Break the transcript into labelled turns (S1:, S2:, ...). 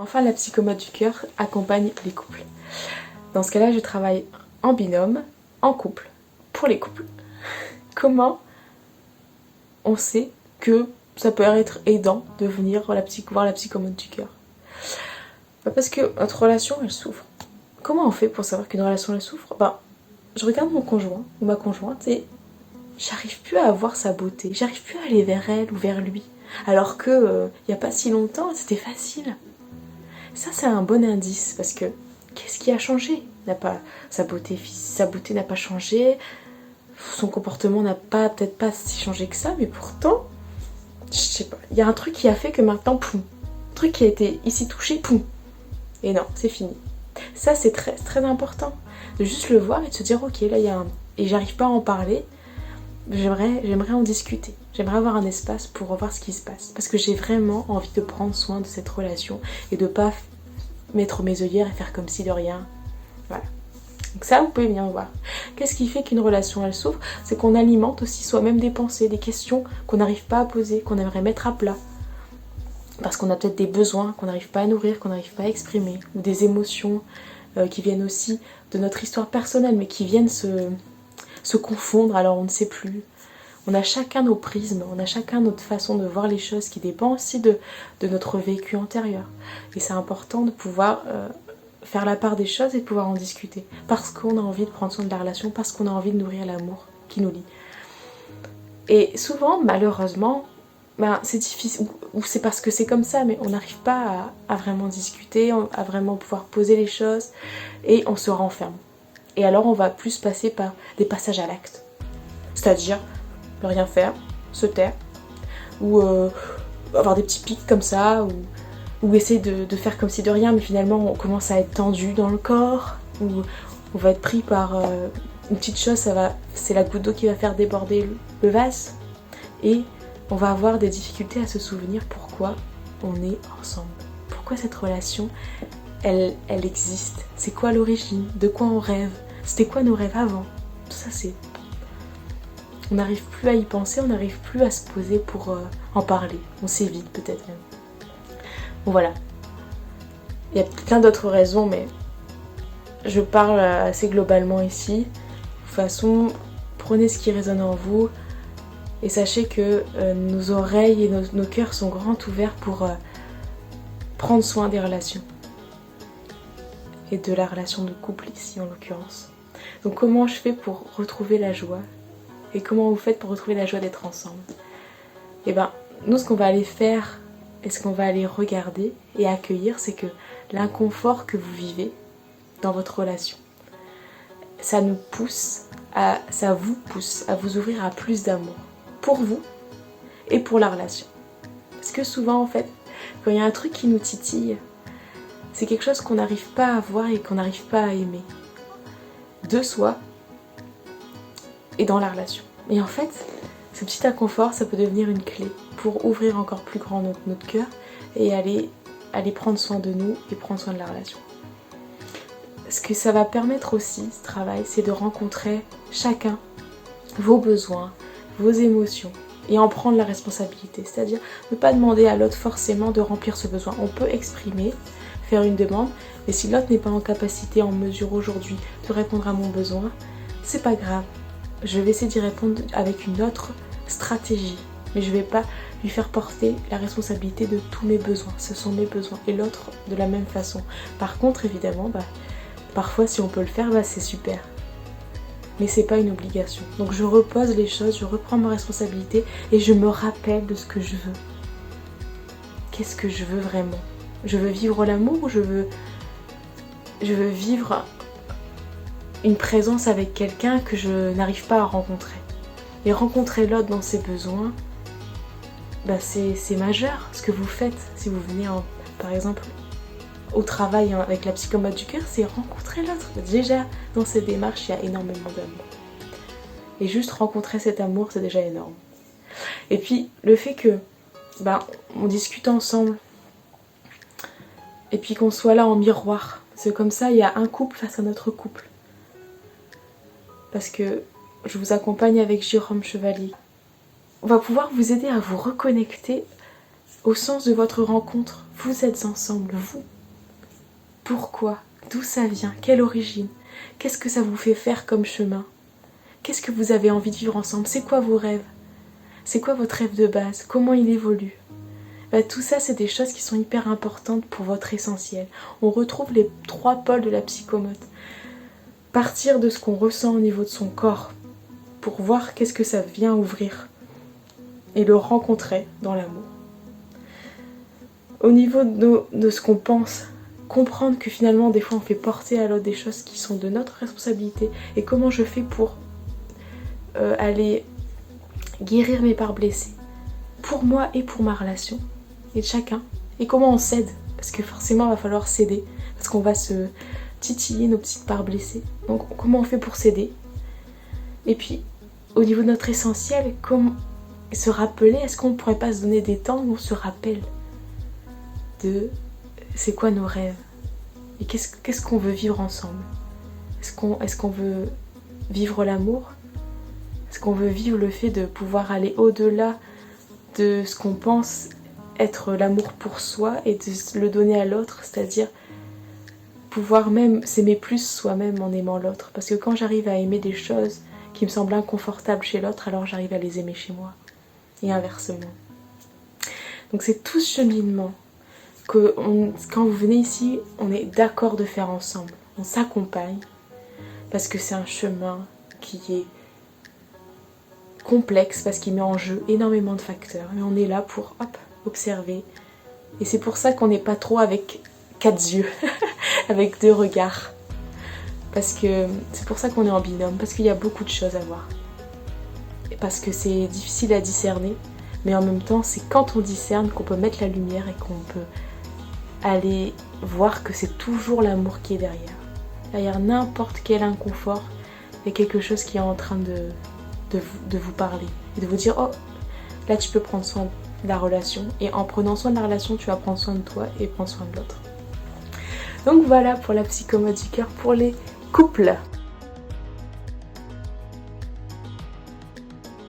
S1: Enfin, la psychomote du cœur accompagne les couples. Dans ce cas-là, je travaille en binôme, en couple, pour les couples. Comment on sait que ça peut être aidant de venir voir la psychomote du cœur? Parce que notre relation, elle souffre. Comment on fait pour savoir qu'une relation, elle souffre? Je regarde mon conjoint ou ma conjointe et j'arrive plus à voir sa beauté. J'arrive plus à aller vers elle ou vers lui. Alors que, il n'y a pas si longtemps, c'était facile. Ça, c'est un bon indice parce que qu'est-ce qui a changé? Sa beauté n'a pas changé, son comportement n'a peut-être pas si changé que ça, mais pourtant, je sais pas, il y a un truc qui a fait que maintenant, poum, un truc qui a été ici touché, poum, et non, c'est fini. Ça, c'est très, très important de juste le voir et de se dire, ok, là, il y a un... Et j'arrive pas à en parler, j'aimerais en discuter. J'aimerais avoir un espace pour revoir ce qui se passe. Parce que j'ai vraiment envie de prendre soin de cette relation et de pas mettre mes œillères et faire comme si de rien. Voilà. Donc ça, vous pouvez venir voir. Qu'est-ce qui fait qu'une relation, elle souffre? C'est qu'on alimente aussi soi-même des pensées, des questions qu'on n'arrive pas à poser, qu'on aimerait mettre à plat. Parce qu'on a peut-être des besoins qu'on n'arrive pas à nourrir, qu'on n'arrive pas à exprimer. Ou des émotions qui viennent aussi de notre histoire personnelle, mais qui viennent se confondre, alors on ne sait plus. On a chacun nos prismes, on a chacun notre façon de voir les choses qui dépend aussi de notre vécu antérieur. Et c'est important de pouvoir faire la part des choses et de pouvoir en discuter. Parce qu'on a envie de prendre soin de la relation, parce qu'on a envie de nourrir l'amour qui nous lie. Et souvent, malheureusement, c'est difficile, ou c'est parce que c'est comme ça, mais on n'arrive pas à vraiment discuter, à vraiment pouvoir poser les choses, et on se renferme. Et alors on va plus passer par des passages à l'acte. C'est-à-dire ne rien faire, se taire, ou avoir des petits pics comme ça, ou essayer de faire comme si de rien, mais finalement on commence à être tendu dans le corps, ou on va être pris par une petite chose, c'est la goutte d'eau qui va faire déborder le vase, et on va avoir des difficultés à se souvenir pourquoi on est ensemble. Pourquoi cette relation, elle existe. C'est quoi l'origine? De quoi on rêve? C'était quoi nos rêves avant? Tout ça, c'est... On n'arrive plus à y penser, on n'arrive plus à se poser pour en parler. On s'évite peut-être même. Bon voilà. Il y a plein d'autres raisons, mais je parle assez globalement ici. De toute façon, prenez ce qui résonne en vous et sachez que nos oreilles et nos cœurs sont grands ouverts pour prendre soin des relations. Et de la relation de couple ici en l'occurrence. Donc comment je fais pour retrouver la joie? Et comment vous faites pour retrouver la joie d'être ensemble? Et nous ce qu'on va aller faire et ce qu'on va aller regarder et accueillir, c'est que l'inconfort que vous vivez dans votre relation, ça vous pousse à vous ouvrir à plus d'amour pour vous et pour la relation. Parce que souvent en fait, quand il y a un truc qui nous titille, c'est quelque chose qu'on n'arrive pas à voir et qu'on n'arrive pas à aimer. De soi et dans la relation. Et en fait, ce petit inconfort, ça peut devenir une clé pour ouvrir encore plus grand notre cœur et aller prendre soin de nous et prendre soin de la relation. Ce que ça va permettre aussi, ce travail, c'est de rencontrer chacun vos besoins, vos émotions et en prendre la responsabilité. C'est-à-dire ne pas demander à l'autre forcément de remplir ce besoin. On peut exprimer, faire une demande, mais si l'autre n'est pas en capacité, en mesure aujourd'hui de répondre à mon besoin, c'est pas grave. Je vais essayer d'y répondre avec une autre stratégie, mais je vais pas lui faire porter la responsabilité de tous mes besoins. Ce sont mes besoins et l'autre de la même façon. Par contre, évidemment, parfois si on peut le faire, c'est super. Mais c'est pas une obligation. Donc je repose les choses, je reprends ma responsabilité et je me rappelle de ce que je veux. Qu'est-ce que je veux vraiment? Je veux vivre l'amour ou je veux vivre une présence avec quelqu'un que je n'arrive pas à rencontrer. Et rencontrer l'autre dans ses besoins, c'est majeur ce que vous faites. Si vous venez par exemple au travail avec la psychomote du cœur, c'est rencontrer l'autre. Déjà dans ces démarches, il y a énormément d'amour. Et juste rencontrer cet amour, c'est déjà énorme. Et puis le fait que on discute ensemble et puis qu'on soit là en miroir. C'est comme ça, il y a un couple face à notre couple. Parce que je vous accompagne avec Jérôme Chevalier. On va pouvoir vous aider à vous reconnecter au sens de votre rencontre. Vous êtes ensemble, vous. Pourquoi? D'où ça vient? Quelle origine? Qu'est-ce que ça vous fait faire comme chemin? Qu'est-ce que vous avez envie de vivre ensemble? C'est quoi vos rêves? C'est quoi votre rêve de base? Comment il évolue? Tout ça, c'est des choses qui sont hyper importantes pour votre essentiel. On retrouve les 3 pôles de la psychomote. Partir de ce qu'on ressent au niveau de son corps pour voir qu'est-ce que ça vient ouvrir et le rencontrer dans l'amour. Au niveau de ce qu'on pense, comprendre que finalement des fois on fait porter à l'autre des choses qui sont de notre responsabilité et comment je fais pour aller guérir mes parts blessées pour moi et pour ma relation et de chacun, et comment on cède, parce que forcément il va falloir céder parce qu'on va se titiller nos petites parts blessées. Donc comment on fait pour céder? Et puis au niveau de notre essentiel, comment se rappeler, est-ce qu'on ne pourrait pas se donner des temps où on se rappelle de c'est quoi nos rêves et qu'est-ce qu'on veut vivre ensemble? Est-ce qu'on veut vivre l'amour? Est-ce qu'on veut vivre le fait de pouvoir aller au-delà de ce qu'on pense être l'amour pour soi et de le donner à l'autre, c'est-à-dire pouvoir même s'aimer plus soi-même en aimant l'autre? Parce que quand j'arrive à aimer des choses qui me semblent inconfortables chez l'autre, alors j'arrive à les aimer chez moi. Et inversement. Donc c'est tout ce cheminement que quand vous venez ici, on est d'accord de faire ensemble. On s'accompagne parce que c'est un chemin qui est complexe, parce qu'il met en jeu énormément de facteurs. Mais on est là pour observer. Et c'est pour ça qu'on n'est pas trop avec 4 yeux, avec 2 regards. Parce que c'est pour ça qu'on est en binôme, parce qu'il y a beaucoup de choses à voir. Et parce que c'est difficile à discerner, mais en même temps, c'est quand on discerne qu'on peut mettre la lumière et qu'on peut aller voir que c'est toujours l'amour qui est derrière. Derrière n'importe quel inconfort, il y a quelque chose qui est en train de vous parler et de vous dire oh, là tu peux prendre soin de la relation, et en prenant soin de la relation, tu vas prendre soin de toi et prendre soin de l'autre. Donc voilà pour la psychomote du cœur pour les couples.